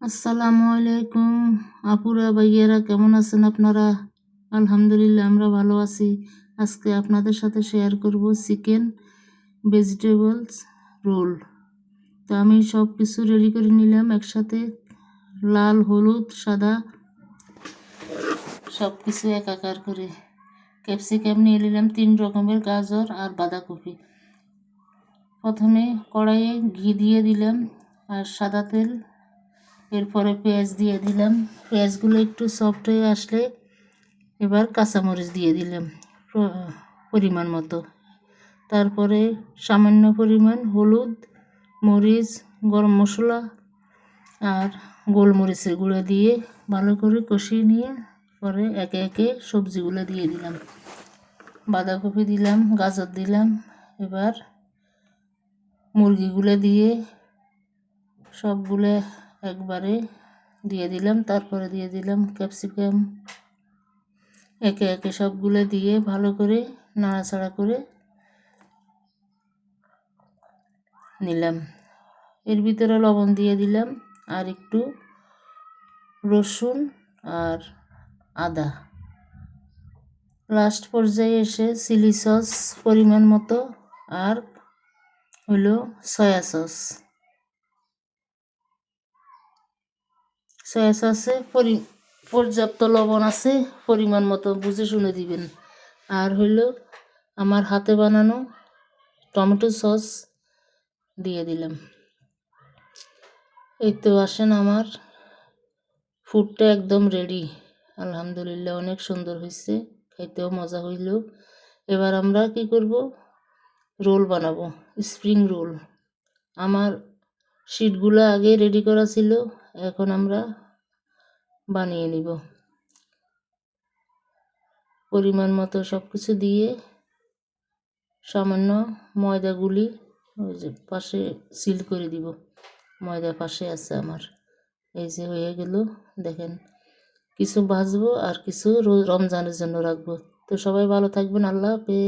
আসসালামু আলাইকুম আপুরা ভাইয়েরা, কেমন আছেন আপনারা? আলহামদুলিল্লাহ, আমরা ভালো আছি। আজকে আপনাদের সাথে শেয়ার করব চিকেন ভেজিটেবলস রোল। তো আমি সব কিছু রেডি করে নিলাম একসাথে, লাল হলুদ সাদা সব কিছু একাকার করে। ক্যাপসিকাম নিয়ে নিলাম 3 রকমের, গাজর আর বাঁধাকপি। প্রথমে কড়াইয়ে ঘি দিয়ে দিলাম আর সাদা তেল, এরপরে পেঁয়াজ দিয়ে দিলাম। পেঁয়াজগুলো একটু সফট হয়ে আসলে এবার কাঁচামরিচ দিয়ে দিলাম পরিমাণ মতো। তারপরে সামান্য পরিমাণ হলুদ, মরিচ, গরম মশলা আর গোলমরিচের গুঁড়ো দিয়ে ভালো করে কষিয়ে নিয়ে পরে একে একে সবজিগুলো দিয়ে দিলাম। বাঁধাকপি দিলাম, গাজর দিলাম। এবার মুরগিগুলো দিয়ে সবগুলো একবারে দিয়ে দিলাম। তারপরে দিয়ে দিলাম ক্যাপসিকাম। একে একে সবগুলো দিয়ে ভালো করে নাড়াচাড়া করে নিলাম। এর ভিতরে লবণ দিয়ে দিলাম আর একটু রসুন আর আদা। লাস্ট পর্যায়ে এসে চিলি সস পরিমাণ মতো আর হলো সয়া সসে পর্যাপ্ত লবণ আছে, পরিমাণ মতো বুঝে শুনে দিবেন। আর হইল আমার হাতে বানানো টমেটো সস দিয়ে দিলাম। এই তো আসেন, আমার ফুডটা একদম রেডি। আলহামদুলিল্লাহ, অনেক সুন্দর হয়েছে, খাইতেও মজা হইল। এবার আমরা কি করব, রোল বানাবো, স্প্রিং রোল। আমার শিটগুলো আগে রেডি করা ছিল, এখন আমরা বানিয়ে নিব। পরিমাণ মতো সব কিছু দিয়ে সামান্য ময়দা গুলি ওই যে পাশে সিল করে দিব। ময়দা পাশে আছে আমার। এই যে হয়ে গেল, দেখেন। কিছু ভাজবো আর কিছু রমজানের জন্য রাখবো। তো সবাই ভালো থাকবেন। আল্লাহ হাফেজ।